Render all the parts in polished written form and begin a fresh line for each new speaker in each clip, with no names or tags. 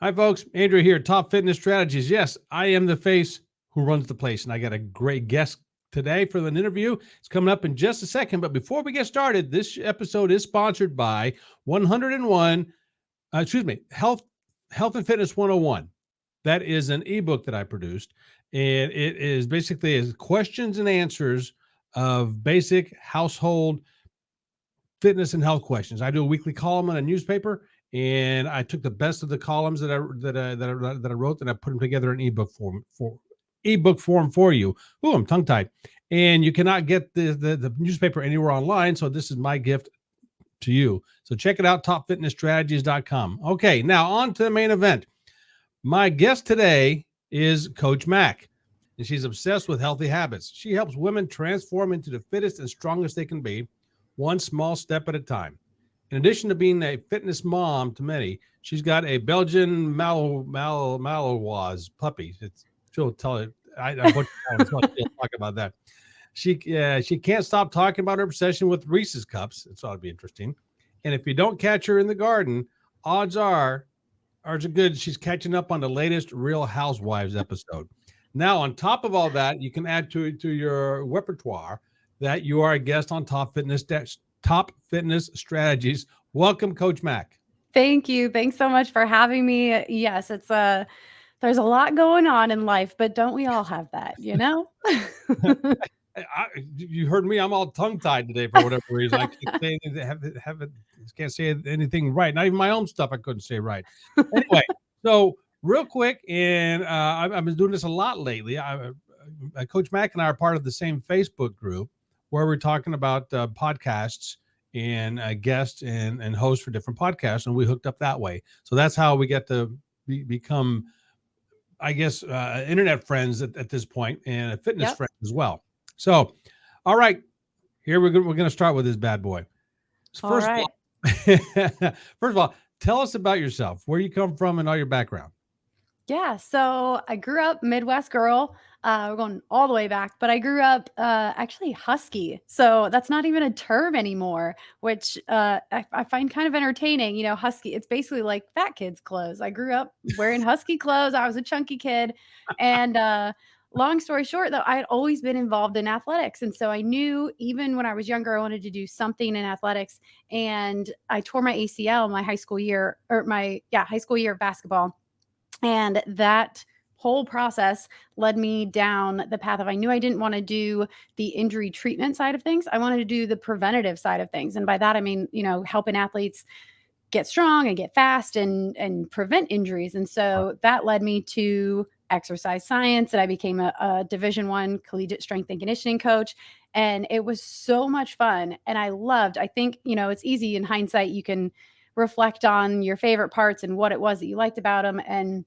Hi, folks. Andrew here, Top Fitness Strategies. Yes, I am the face who runs the place, and I got a great guest today for an interview. It's coming up in just a second. But before we get started, this episode is sponsored by 101, Health and Fitness 101. That is an ebook that I produced, and it is basically questions and answers of basic household fitness and health questions. I do a weekly column in a newspaper, and I took the best of the columns that I wrote, and I put them together in ebook form for you. Ooh, I'm tongue tied. And you cannot get the newspaper anywhere online, so this is my gift to you. So check it out, topfitnessstrategies.com. Okay, now on to the main event. My guest today is Coach Mack, and she's obsessed with healthy habits. She helps women transform into the fittest and strongest they can be, one small step at a time. In addition to being a fitness mom to many, she's got a Belgian Malinois puppy. She'll tell it. I butchered that one, so she'll talk about that. She can't stop talking about her obsession with Reese's cups. It's ought to be interesting. And if you don't catch her in the garden, odds are good she's catching up on the latest Real Housewives episode. Now, on top of all that, you can add to your repertoire that you are a guest on Top Fitness Strategies. Welcome, Coach Mack.
Thank you. Thanks so much for having me. Yes, there's a lot going on in life, but don't we all have that, you know?
You heard me. I'm all tongue tied today for whatever reason. I can't say can't say anything right. Not even my own stuff I couldn't say right. Anyway, so real quick, and I've been doing this a lot lately. Coach Mack and I are part of the same Facebook group where we're talking about podcasts and guests and hosts for different podcasts, and we hooked up that way. So that's how we get to become, I guess, internet friends at this point, and fitness friends as well. So, all right, here we're going to start with this bad boy. First of all, tell us about yourself, where you come from, and all your background.
Yeah, so I grew up Midwest girl. We're going all the way back, but I grew up actually husky. So that's not even a term anymore, which I find kind of entertaining. You know, husky, it's basically like fat kids' clothes. I grew up wearing husky clothes. I was a chunky kid. And long story short, though, I had always been involved in athletics. And so I knew even when I was younger, I wanted to do something in athletics. And I tore my ACL my high school year of basketball. And that whole process led me down the path of I knew I didn't want to do the injury treatment side of things. I wanted to do the preventative side of things. And by that, I mean, helping athletes get strong and get fast and prevent injuries. And so that led me to exercise science, and I became a Division I collegiate strength and conditioning coach. And it was so much fun. And I think, it's easy in hindsight. You can reflect on your favorite parts and what it was that you liked about them. And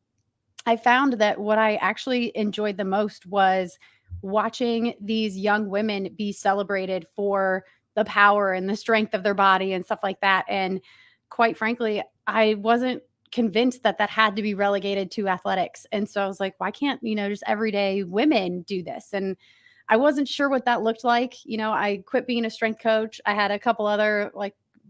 I found that what I actually enjoyed the most was watching these young women be celebrated for the power and the strength of their body and stuff like that. And quite frankly, I wasn't convinced that had to be relegated to athletics. And so I was like, why can't, just everyday women do this? And I wasn't sure what that looked like. I quit being a strength coach. I had a couple other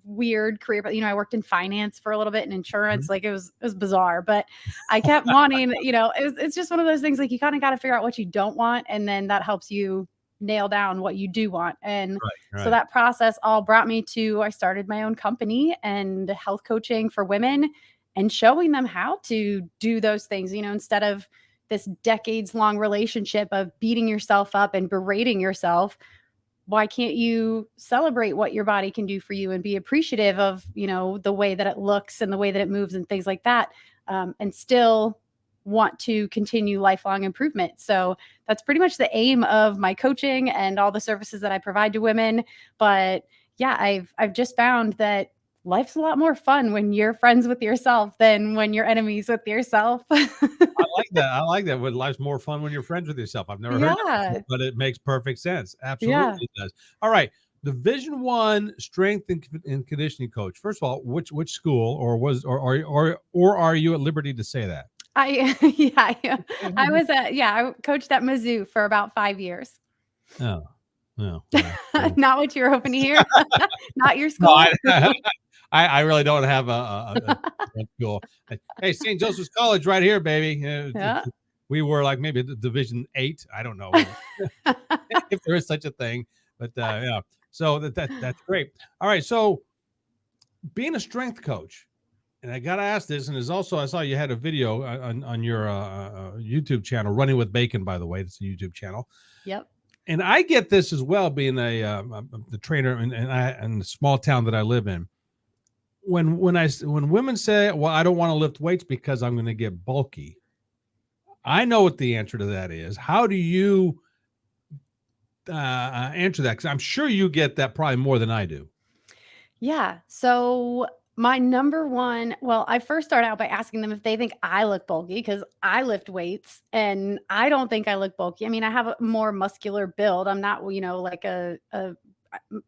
weird career, but I worked in finance for a little bit and insurance. Like it was bizarre, but I kept wanting, it's just one of those things, like you kind of got to figure out what you don't want, and then that helps you nail down what you do want. And so that process all brought me to, I started my own company and health coaching for women and showing them how to do those things, instead of this decades long relationship of beating yourself up and berating yourself. Why can't you celebrate what your body can do for you and be appreciative of, the way that it looks and the way that it moves and things like that, and still want to continue lifelong improvement? So that's pretty much the aim of my coaching and all the services that I provide to women. But yeah, I've just found that life's a lot more fun when you're friends with yourself than when you're enemies with yourself.
I like that. When life's more fun when you're friends with yourself. I've never heard that before, but it makes perfect sense. Absolutely, it does. All right, Division I strength and conditioning coach. First of all, which school or are you at liberty to say that?
I coached at Mizzou for about 5 years.
Oh, no.
Not what you were hoping to hear. Not your school.
No, I really don't have a school. Hey, St. Joseph's College right here, baby.
Yeah.
We were like maybe the Division 8. I don't know if there is such a thing, but yeah. So that's great. All right. So being a strength coach, and I got to ask this, and there's also, I saw you had a video on your YouTube channel, Running with Bacon, by the way. It's a YouTube channel.
Yep.
And I get this as well, being the trainer in the small town that I live in. When women say, "Well, I don't want to lift weights because I'm going to get bulky," I know what the answer to that is. How do you answer that? Because I'm sure you get that probably more than I do.
Yeah. So my number one, well, I first start out by asking them if they think I look bulky because I lift weights and I don't think I look bulky. I mean, I have a more muscular build. I'm not, like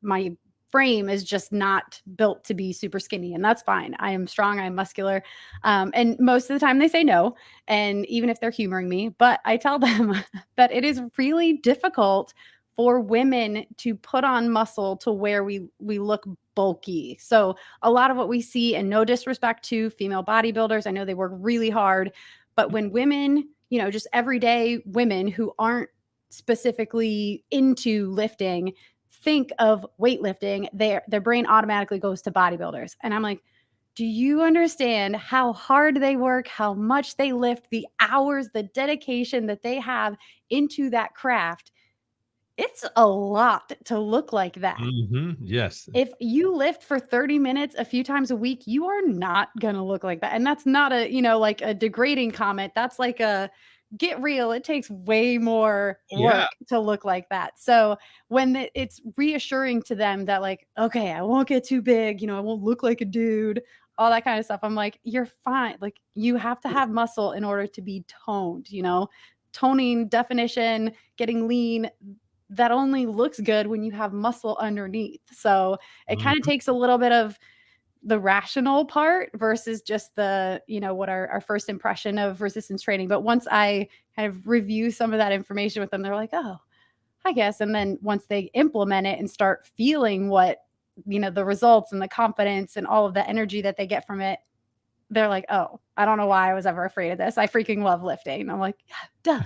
my frame is just not built to be super skinny, and that's fine. I am strong, I'm muscular. And most of the time they say no. And even if they're humoring me, but I tell them that it is really difficult for women to put on muscle to where we look bulky. So a lot of what we see, and no disrespect to female bodybuilders, I know they work really hard, but when women, just everyday women who aren't specifically into lifting think of weightlifting, their brain automatically goes to bodybuilders. And I'm like, do you understand how hard they work, how much they lift, the hours, the dedication that they have into that craft? It's a lot to look like that.
Yes.
If you lift for 30 minutes a few times a week, you are not gonna look like that, and that's not like a degrading comment. That's like a, "Get real, it takes way more
Yeah.
work to look like that." So, when it's reassuring to them that like, "Okay, I won't get too big, I won't look like a dude," all that kind of stuff, I'm like, "You're fine." Like, you have to have muscle in order to be toned. Toning, definition, getting lean, that only looks good when you have muscle underneath. So it kind of
Mhm.
takes a little bit of the rational part versus just what our first impression of resistance training. But once I kind of review some of that information with them, they're like, oh, I guess. And then once they implement it and start feeling the results and the confidence and all of the energy that they get from it, they're like, oh, I don't know why I was ever afraid of this. I freaking love lifting. And I'm like, yeah, duh.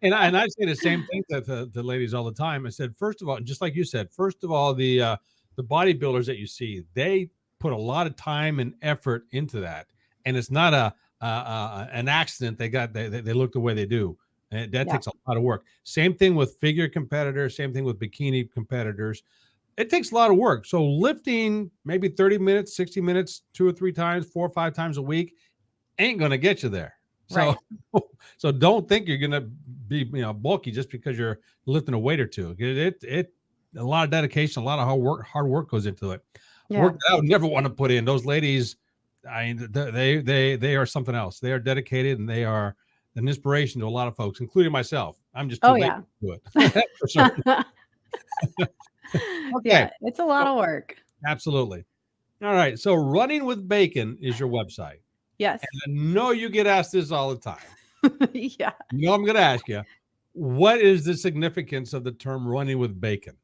And I say the same thing to the ladies all the time. I said, first of all, just like you said, first of all, the bodybuilders that you see, they put a lot of time and effort into that, and it's not an accident. They look the way they do. And that
Yeah.
takes a lot of work. Same thing with figure competitors. Same thing with bikini competitors. It takes a lot of work. So lifting maybe 30 minutes, 60 minutes, 2 or 3 times, 4 or 5 times a week ain't going to get you there. So,
Right.
so don't think you're going to be, bulky just because you're lifting a weight or two. It a lot of dedication, a lot of hard work goes into it.
Yeah.
Work that I would never want to put in. Those ladies, they are something else. They are dedicated and they are an inspiration to a lot of folks, including myself. I'm just too
Oh,
late
yeah.
to do it. For certain. Okay.
Yeah, it's a lot
So,
of work.
absolutely. All right. So Running with Bacon is your website.
Yes.
I know you get asked this all the time.
Yeah.
I'm going to ask you, what is the significance of the term running with bacon?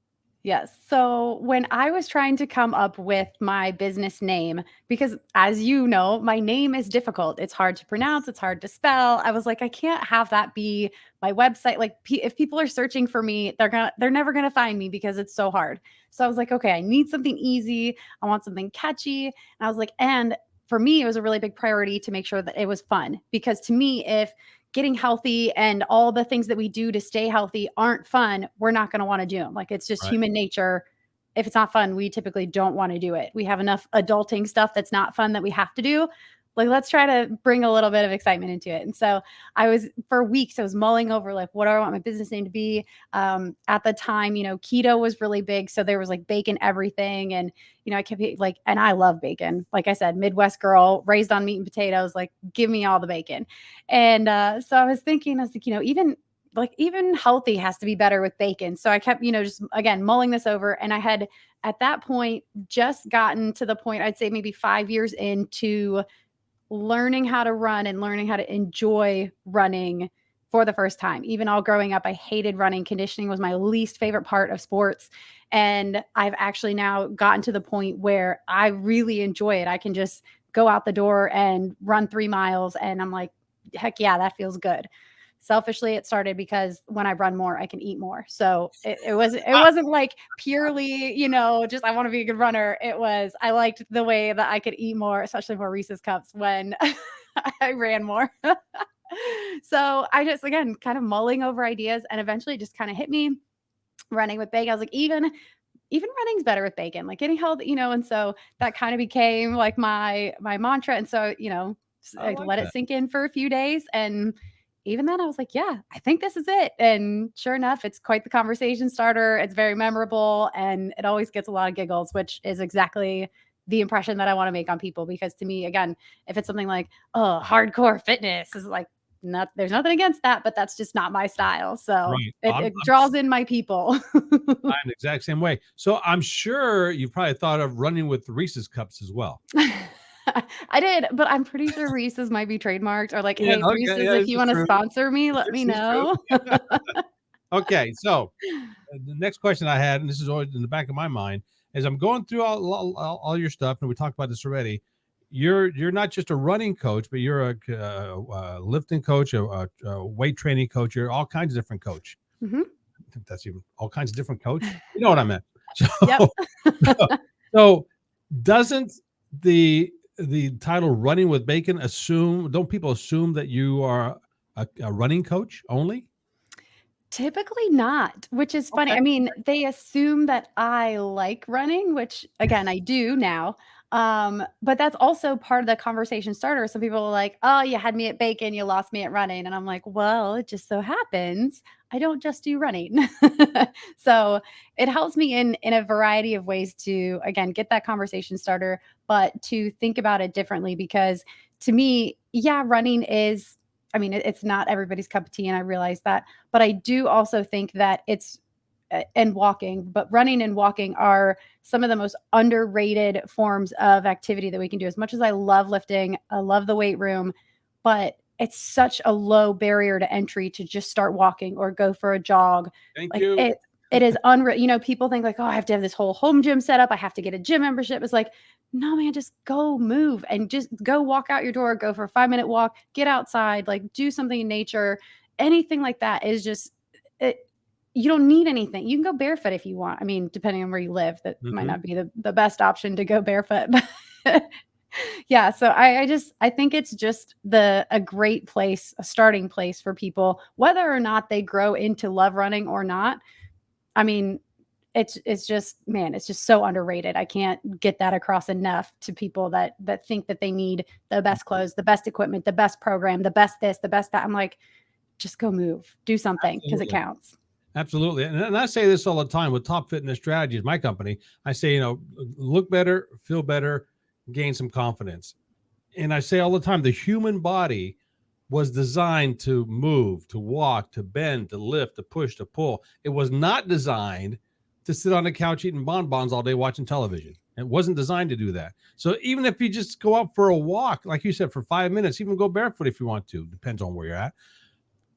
Yes. So when I was trying to come up with my business name, because as you know, my name is difficult. It's hard to pronounce, it's hard to spell. I was like, I can't have that be my website. Like if people are searching for me, they're never going to find me because it's so hard. So I was like, okay, I need something easy. I want something catchy. And I was like, and for me, it was a really big priority to make sure that it was fun because to me, if getting healthy and all the things that we do to stay healthy aren't fun, we're not going to want to do them. Like it's just
Right.
human nature. If it's not fun, we typically don't want to do it. We have enough adulting stuff that's not fun that we have to do. Like, let's try to bring a little bit of excitement into it. And so for weeks, I was mulling over like, what do I want my business name to be? At the time, keto was really big. So there was like bacon, everything. And, I kept like, and I love bacon. Like I said, Midwest girl raised on meat and potatoes, like give me all the bacon. And so I was thinking, even healthy has to be better with bacon. So I kept, just again, mulling this over. And I had at that point just gotten to the point, I'd say maybe 5 years into learning how to run and learning how to enjoy running for the first time. Even all growing up, I hated running. Conditioning was my least favorite part of sports. And I've actually now gotten to the point where I really enjoy it. I can just go out the door and run 3 miles. And I'm like, heck yeah, that feels good. Selfishly, it started because when I run more, I can eat more. So it wasn't like purely, just I want to be a good runner. It was I liked the way that I could eat more, especially more Reese's cups when I ran more. So I just again kind of mulling over ideas and eventually just kind of hit me running with bacon. I was like, even running's better with bacon, like getting healthy, and so that kind of became like my mantra. And so,
I
I
like
let it
that.
sink in for a few days. And even then I was like, yeah, I think this is it. And sure enough, it's quite the conversation starter. It's very memorable and it always gets a lot of giggles, which is exactly the impression that I want to make on people. Because to me, again, if it's something like, oh, hardcore fitness is like, not, there's nothing against that, but that's just not my style. So
Right.
it draws in my people.
I'm the exact same way. So I'm sure you've probably thought of running with Reese's cups as well.
I did, but I'm pretty sure Reese's might be trademarked or like,
Yeah,
hey,
okay,
Reese's,
yeah,
if
this
you
is
want to
true.
sponsor me, let me
This is true.
know.
Okay, so the next question I had, and this is always in the back of my mind, is I'm going through all your stuff, and we talked about this already. You're not just a running coach, but you're a lifting coach, a weight training coach. You're all kinds of different coach.
Mhm.
I think that's even all kinds of different coach. You know what I meant.
Yep.
So, so doesn't the title "Running with Bacon" assume? Don't people assume that you are a running coach only?
Typically not, which is funny.
Okay.
I mean, they assume that I like running, which again, I do now. But that's also part of the conversation starter. Some people are like, "Oh, you had me at bacon, you lost me at running." And I'm like, "Well, it just so happens I don't just do running." So, it helps me in a variety of ways to again get that conversation starter, but to think about it differently because to me, yeah, running is I mean, it's not everybody's cup of tea and I realize that, but I do also think that it's and walking, but running and walking are some of the most underrated forms of activity that we can do. As much as I love lifting, I love the weight room, but it's such a low barrier to entry to just start walking or go for a jog.
Thank
Like
you.
it is unreal. People think like, oh, I have to have this whole home gym set up. I have to get a gym membership. It's like, no, man, just go move and just go walk out your door, go for a 5 minute walk, get outside, like do something in nature. Anything like that is just it, you don't need anything. You can go barefoot if you want. I mean, depending on where you live, that might
Mhm.
not be the best option to go barefoot. But yeah, so I think it's just a great place, a starting place for people, whether or not they grow into love running or not. I mean, it's just man, it's just so underrated. I can't get that across enough to people that think that they need the best clothes, the best equipment, the best program, the best this, the best that. I'm like, just go move, do something because it
Absolutely.
counts.
Absolutely. And I say this all the time with Top Fitness Strategies, my company. I say, look better, feel better, gain some confidence. And I say all the time, the human body was designed to move, to walk, to bend, to lift, to push, to pull. It was not designed to sit on the couch eating bonbons all day watching television. It wasn't designed to do that. So even if you just go out for a walk, like you said, for 5 minutes, even go barefoot if you want to, depends on where you're at.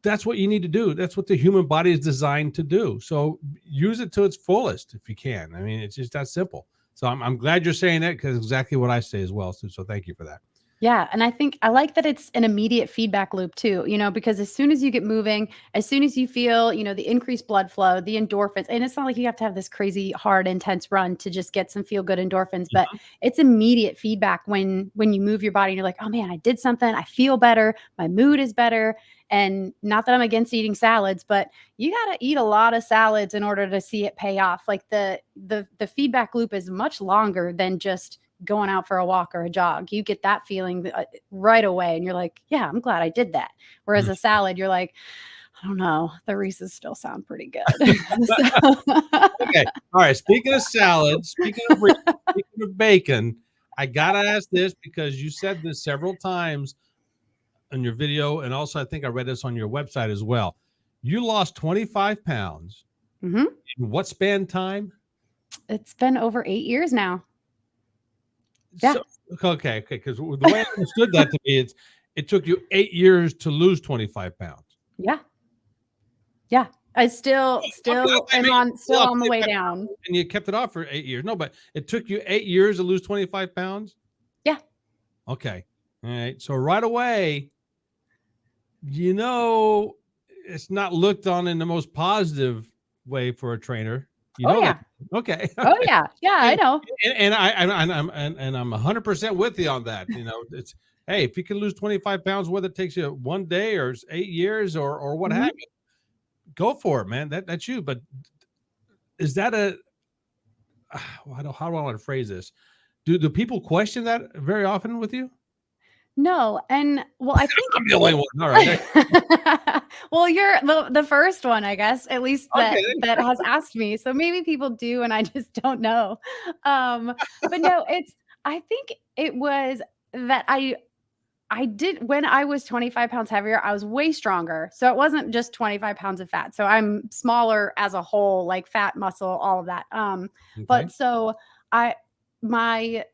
That's what you need to do. That's what the human body is designed to do. So use it to its fullest if you can. I mean, it's just that simple. So I'm glad you're saying that because exactly what I say as well. So thank you for that.
Yeah, and I think I like that it's an immediate feedback loop too, because as soon as you get moving, as soon as you feel, the increased blood flow, the endorphins, and it's not like you have to have this crazy hard intense run to just get some feel good endorphins, but it's immediate feedback when you move your body and you're like, "Oh man, I did something. I feel better. My mood is better." And not that I'm against eating salads, but you got to eat a lot of salads in order to see it pay off. Like the feedback loop is much longer than just going out for a walk or a jog. You get that feeling right away and you're like, yeah, I'm glad I did that. Whereas a salad, you're like, I don't know, the Reese's still sound pretty good.
Okay. All right. Speaking of salad, speaking of bacon, I gotta ask this because you said this several times in your video, and also I think I read this on your website as well. You lost 25 pounds
Mhm.
in what span time?
It's been over 8 years now. Yeah.
So okay, because the way I understood that to be, it took you 8 years to lose 25 pounds.
Yeah. Yeah. I still
Okay,
still
I
am
mean,
still on the way down.
and you kept it off for 8 years. No, but it took you 8 years to lose 25 pounds.
Yeah.
Okay. All right. So right away, you know, it's not looked on in the most positive way for a trainer. You
Oh,
know that.
yeah.
Okay.
Oh,
Okay.
yeah. Yeah, I
And
know.
I'm 100% with you on that. It's, hey, if you can lose 25 pounds, whether it takes you one day or 8 years or what have
Mhm.
you, go for it, man. That's you. But is that a how do I want to phrase this? Do people question that very often with you?
No, and well, I think
I'm the only
it
one. All right.
well, you're the first one, I guess, at least
Okay.
that has asked me, so maybe people do and I just don't know. But no, it's I think it was that I did when I was 25 pounds heavier, I was way stronger. So it wasn't just 25 pounds of fat. So I'm smaller as a whole, like fat, muscle, all of that.
Okay.
But so I my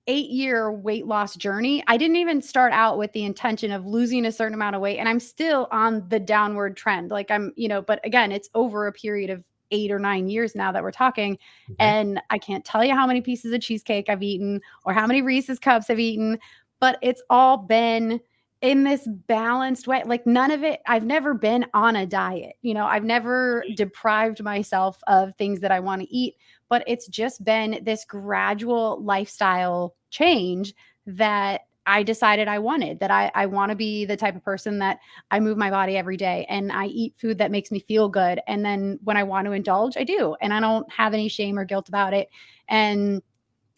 8-year weight loss journey, I didn't even start out with the intention of losing a certain amount of weight. And I'm still on the downward trend. Like but again, it's over a period of 8 or 9 years now that we're talking.
Okay.
And I can't tell you how many pieces of cheesecake I've eaten or how many Reese's cups I've eaten, but it's all been in this balanced way. Like none of it, I've never been on a diet. I've never deprived myself of things that I want to eat, but it's just been this gradual lifestyle change that I decided I wanted, that I want to be the type of person that I move my body every day and I eat food that makes me feel good. And then when I want to indulge, I do. And I don't have any shame or guilt about it. And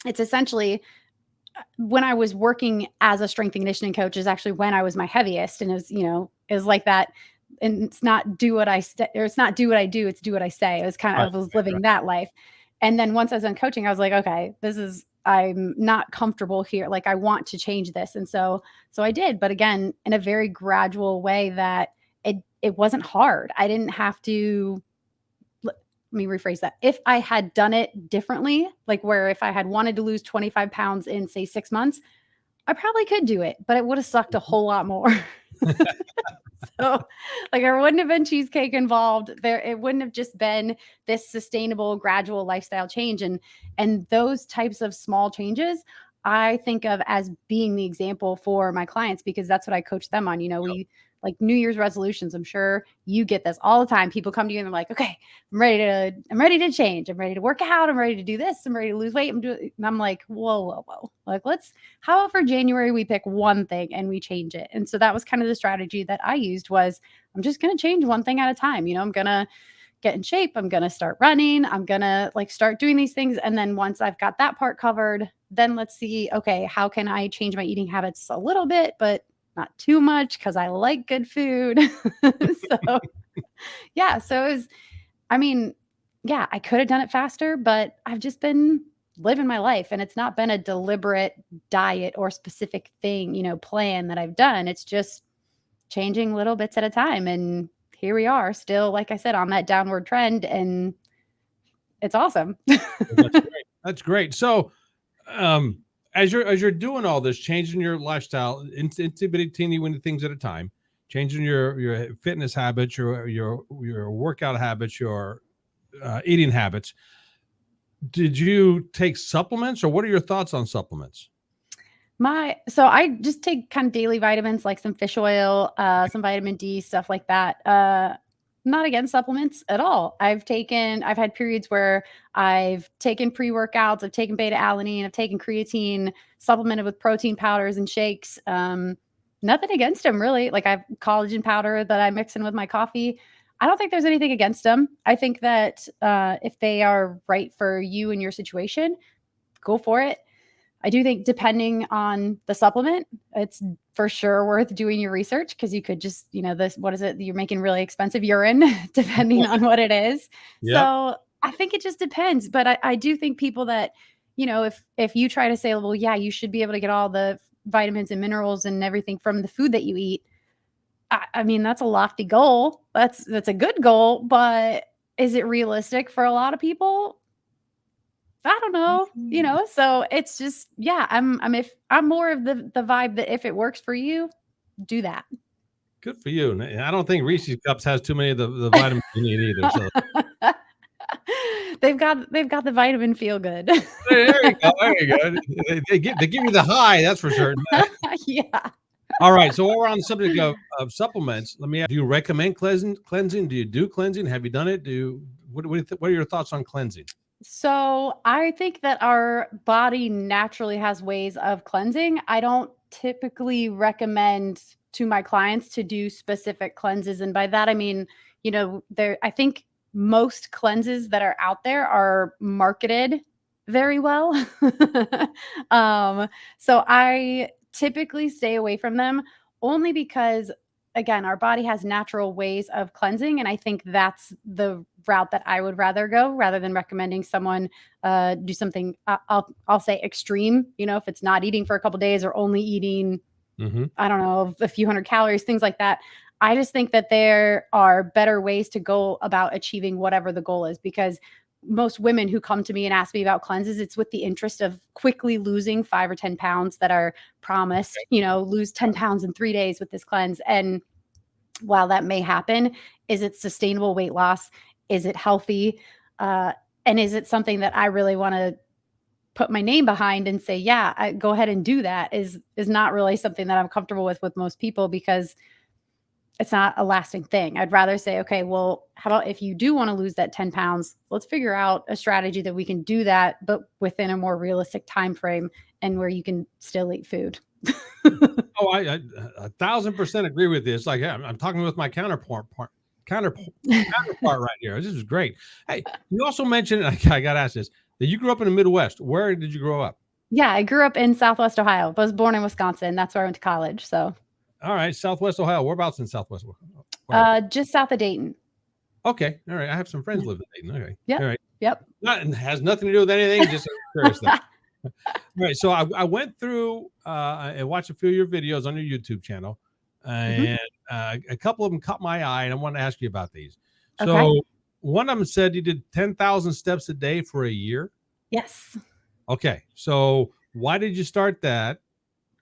it's essentially when I was working as a strength and conditioning coach is actually when I was my heaviest. And it was like that. And it's not do what or it's not do what I do, it's do what I say. It was kind of,
Right.
I was
Right.
living that life. And then once I was done coaching, I was like, okay, I'm not comfortable here. Like I want to change this. And so I did, but again, in a very gradual way that it wasn't hard. I didn't have to let me rephrase that. If I had done it differently, like where if I had wanted to lose 25 pounds in, say, 6 months, I probably could do it, but it would have sucked a
Mhm.
whole lot more. So, like, there wouldn't have been cheesecake involved. It wouldn't have just been this sustainable, gradual lifestyle change. And those types of small changes, I think of as being the example for my clients because that's what I coach them on. We like New Year's resolutions. I'm sure you get this all the time. People come to you and they're like, okay, I'm ready to change. I'm ready to work out. I'm ready to do this. I'm ready to lose weight. And I'm like, whoa, whoa, whoa. Like, how about for January we pick one thing and we change it? And so that was kind of the strategy that I used was I'm just going to change one thing at a time. I'm going to get in shape. I'm going to start running. I'm going to like start doing these things. And then once I've got that part covered, then let's see, okay, how can I change my eating habits a little bit, but not too much because I like good food. So yeah, so it was, I mean, yeah, I could have done it faster, but I've just been living my life and it's not been a deliberate diet or specific thing, plan that I've done. It's just changing little bits at a time. And here we are still, like I said, on that downward trend and it's awesome.
Well, that's great. That's great. So, um, as you're doing all this, changing your lifestyle, into bitty teeny weeny things at a time, changing your fitness habits, your workout habits, your eating habits. Did you take supplements, or what are your thoughts on supplements?
So I just take kind of daily vitamins like some fish oil, some vitamin D, stuff like that. Not against supplements at all. I've had periods where I've taken pre-workouts, I've taken beta alanine, I've taken creatine, supplemented with protein powders and shakes. Nothing against them really. Like I have collagen powder that I mix in with my coffee. I don't think there's anything against them. I think that if they are right for you and your situation, go for it. I do think depending on the supplement, it's for sure worth doing your research because you could just, this, what is it? You're making really expensive urine depending on what it is.
Yep.
So I think it just depends. But I do think people that, if you try to say, well, yeah, you should be able to get all the vitamins and minerals and everything from the food that you eat. I mean, that's a lofty goal. That's a good goal, but is it realistic for a lot of people? I don't know, so it's just yeah, I'm if I'm more of the vibe that if it works for you, do that.
Good for you. And I don't think Reese's Cups has too many of the vitamins you need either. So
They've got the vitamin feel good.
there you go. There you go. They give you the high, that's for certain.
Yeah.
All right. So while we're on the subject of supplements, let me ask, do you recommend cleansing? Do you do cleansing? Have you done it? What are your thoughts on cleansing?
So I think that our body naturally has ways of cleansing. I don't typically recommend to my clients to do specific cleanses. And by that, I mean, I think most cleanses that are out there are marketed very well. um, so I typically stay away from them only because, again, our body has natural ways of cleansing. And I think that's the route that I would rather go rather than recommending someone do something, I'll say extreme, if it's not eating for a couple days or only eating, I don't know, a few hundred calories, things like that. I just think that there are better ways to go about achieving whatever the goal is, because most women who come to me and ask me about cleanses, it's with the interest of quickly losing 5 or 10 pounds that are promised, lose 10 pounds in 3 days with this cleanse. And while that may happen, is it sustainable weight loss? Is it healthy? And is it something that I really want to put my name behind and say, yeah, go ahead and do that, is not really something that I'm comfortable with most people, because it's not a lasting thing. I'd rather say, okay, well, how about if you do want to lose that 10 pounds, let's figure out a strategy that we can do that, but within a more realistic time frame and where you can still eat food.
Oh, I 1,000% agree with this. Like, I'm talking with my counterpart right here. This is great. Hey, you also mentioned, I got to ask this, that you grew up in the Midwest. Where did you grow up?
Yeah, I grew up in Southwest Ohio, but I was born in Wisconsin. That's where I went to college. So,
All right, Southwest Ohio. Whereabouts in Southwest Ohio?
just south of Dayton.
Okay, all right. I have some friends live in Dayton. Okay,
Yep.
all right.
Yep.
Has nothing to do with anything. Just curious. All right, so I went through and watched a few of your videos on your YouTube channel, and a couple of them caught my eye, and I want to ask you about these. So
Okay.
one of them said you did 10,000 steps a day for a year.
Yes.
Okay, so why did you start that?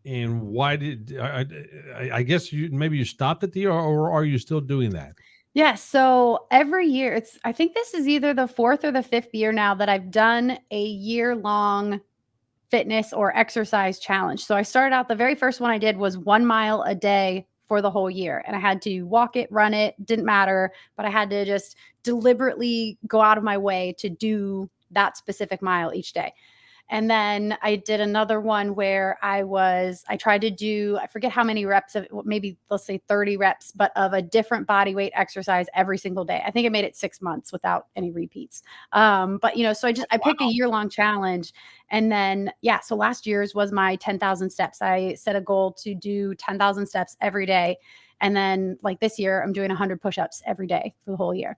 And why did I guess maybe you stopped at the year, or are you still doing that?
Yeah. So every year, I think this is either the fourth or the fifth year now that I've done a year-long fitness or exercise challenge. So I started out, the very first one I did was 1 mile a day for the whole year. And I had to walk it, run it, didn't matter, but I had to just deliberately go out of my way to do that specific mile each day. And then I did another one where I tried to do, I forget how many reps of, maybe let's say 30 reps, but of a different body weight exercise every single day. I think I made it 6 months without any repeats. But so I picked a year-long challenge. And then, yeah, so last year's was my 10,000 steps. I set a goal to do 10,000 steps every day. And then like this year, I'm doing 100 push-ups every day for the whole year.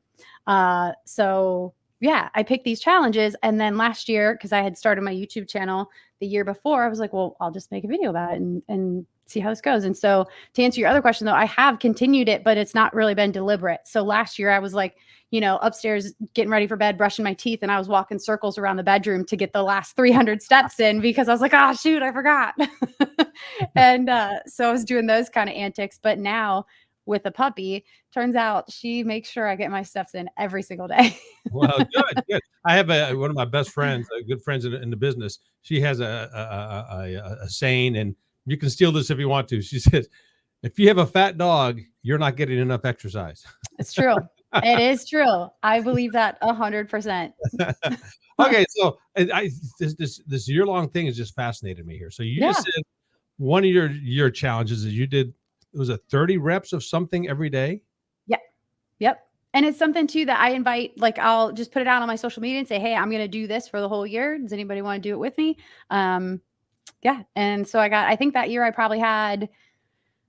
So yeah, I picked these challenges. And then last year, because I had started my YouTube channel the year before, I was like, well, I'll just make a video about it and see how this goes. And so to answer your other question, though, I have continued it, but it's not really been deliberate. So last year I was like, upstairs getting ready for bed, brushing my teeth, and I was walking circles around the bedroom to get the last 300 steps in, because I was like, oh, shoot, I forgot. And so I was doing those kind of antics. But now with a puppy, turns out she makes sure I get my steps in every single day.
Well, good. I have one of my best friends, good friends in the business. She has a saying, and you can steal this if you want to. She says, "If you have a fat dog, you're not getting enough exercise."
It's true. It is true. I believe that 100%.
Okay, so this year-long thing has just fascinated me here. So you
Yeah.
just said one of your challenges is you did, it was a 30 reps of something every day.
Yep. Yep. And it's something too that I invite, like I'll just put it out on my social media and say, hey, I'm going to do this for the whole year. Does anybody want to do it with me? Yeah. And so I think that year I probably had,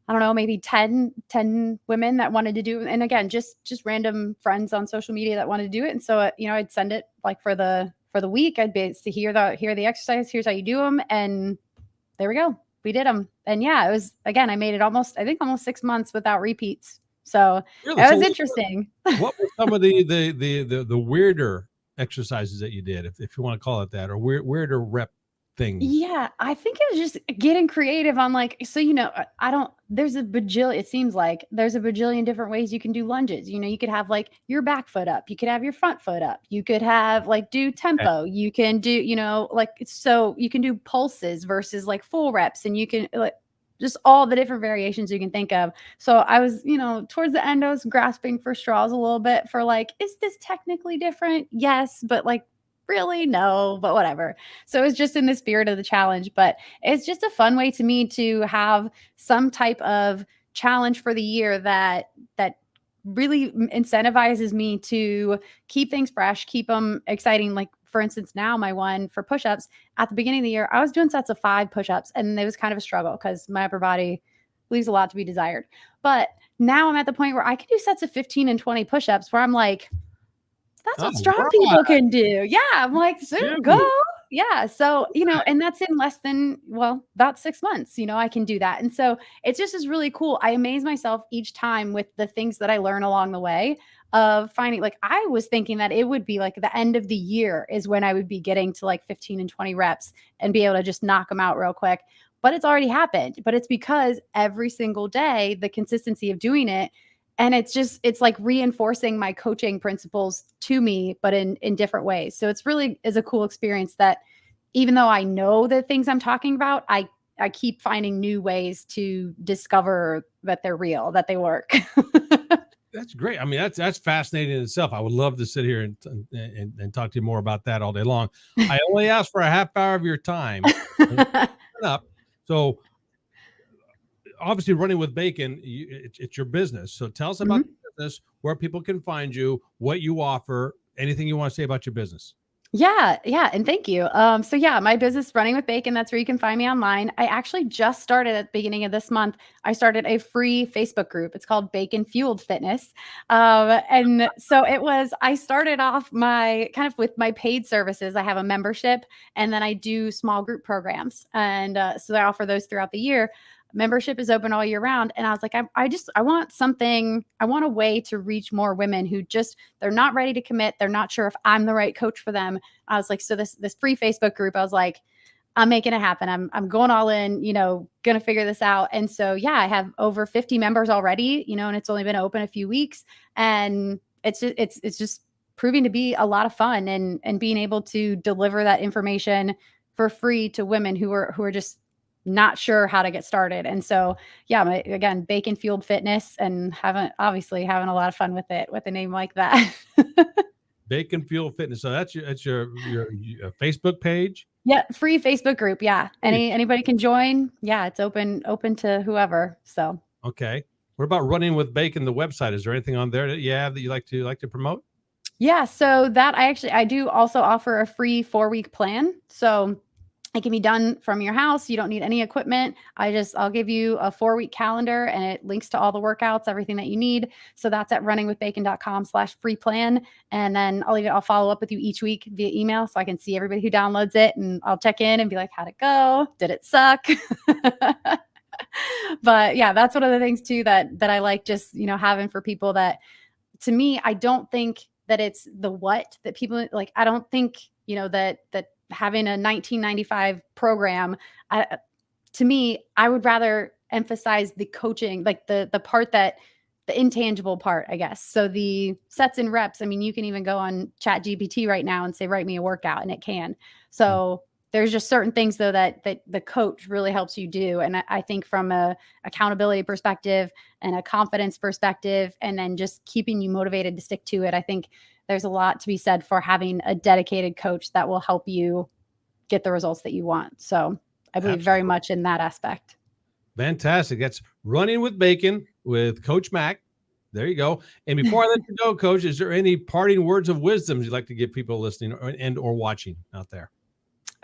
I don't know, maybe 10 women that wanted to do it. And again, just random friends on social media that wanted to do it. And so, I'd send it like for the week. I'd be to hear the exercise. Here's how you do them. And there we go. We did them. And yeah, it was, again, I made it almost 6 months without repeats. So
Really?
it was interesting.
What were some of the weirder exercises that you did, if you want to call it that, or weirder rep things?
Yeah, I think it was just getting creative on like, so, I don't, there's a bajillion, it seems like there's a bajillion different ways you can do lunges. You could have like your back foot up, you could have your front foot up, you could have like do
Okay.
tempo, you can do, like, so you can do pulses versus like full reps, and you can like just all the different variations you can think of. So I was, towards the end, I was grasping for straws a little bit for like, is this technically different? Yes, but like, really? No, but whatever. So it's just in the spirit of the challenge, but it's just a fun way to me to have some type of challenge for the year that really incentivizes me to keep things fresh, keep them exciting. Like for instance, now my one for push-ups at the beginning of the year, I was doing sets of 5 push-ups, and it was kind of a struggle because my upper body leaves a lot to be desired. But now I'm at the point where I can do sets of 15 and 20 push-ups where I'm like, that's
All
what strong
right.
people can do. Yeah, I'm like, "So go."
Dude.
Yeah, so, and that's in less than, well, about 6 months, I can do that, and so it just is really cool. I amaze myself each time with the things that I learn along the way of finding, like, I was thinking that it would be, like, the end of the year is when I would be getting to, like, 15 and 20 reps and be able to just knock them out real quick, but it's already happened. But it's because every single day, the consistency of doing it, and it's like reinforcing my coaching principles to me, but in different ways. So it's really is a cool experience that even though I know the things I'm talking about, I keep finding new ways to discover that they're real, that they work.
That's great. I mean, that's fascinating in itself. I would love to sit here and talk to you more about that all day long. I only asked for a half hour of your time. Up. So obviously, running with bacon, it's your business. So tell us about
Mhm.
the business, where people can find you, what you offer, anything you want to say about your business.
Yeah, yeah, and thank you. So yeah, my business Running with Bacon, that's where you can find me online. I actually just started at the beginning of this month. I started a free Facebook group. It's called Bacon Fueled Fitness. And so I started off my kind of with my paid services. I have a membership, and then I do small group programs. And so I offer those throughout the year. Membership is open all year round. And I was like, I want something, I want a way to reach more women who just, they're not ready to commit. They're not sure if I'm the right coach for them. I was like, so this free Facebook group, I was like, I'm making it happen. I'm going all in, gonna figure this out. And so yeah, I have over 50 members already, and it's only been open a few weeks. And it's just proving to be a lot of fun, and being able to deliver that information for free to women who are just not sure how to get started. And so yeah, again, Bacon Fueled Fitness, and obviously having a lot of fun with it with a name like that.
Bacon Fuel Fitness. So that's your Facebook page.
Yeah, free Facebook group, yeah.
Hey,
Anybody can join. Yeah, it's open to whoever, so.
okay. What about Running with Bacon, the website? Is there anything on there that you have that you like to promote?
Yeah, so that I do also offer a free 4-week plan, so it can be done from your house. You don't need any equipment. I'll give you a 4-week calendar, and it links to all the workouts, everything that you need. So that's at runningwithbacon.com/free plan. And then I'll follow up with you each week via email so I can see everybody who downloads it, and I'll check in and be like, how'd it go? Did it suck? But yeah, that's one of the things too that I like just, having for people that, to me, I don't think that it's the what that people like. I don't think, that having a 1995 program, to me, I would rather emphasize the coaching, like the part that the intangible part, I guess. So the sets and reps, I mean, you can even go on Chat GPT right now and say, write me a workout, and it can. So there's just certain things though that the coach really helps you do. And I think from a accountability perspective and a confidence perspective, and then just keeping you motivated to stick to it, I think there's a lot to be said for having a dedicated coach that will help you get the results that you want. So I believe very
Absolutely.
much in that aspect.
Fantastic. That's Running with Bacon with Coach Mack. There you go. And before I let you go, Coach, is there any parting words of wisdom you'd like to give people listening or watching out there?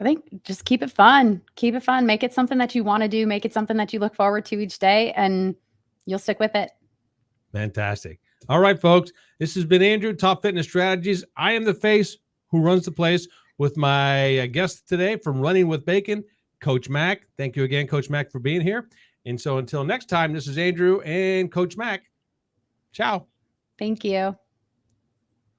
I think just keep it fun. Keep it fun. Make it something that you want to do. Make it something that you look forward to each day, and you'll stick with it.
Fantastic. All right, folks. This has been Andrew, Top Fitness Strategies. I am the face who runs the place with my guest today from Running with Bacon, Coach Mack. Thank you again, Coach Mack, for being here. And so until next time, this is Andrew and Coach Mack. Ciao.
Thank you.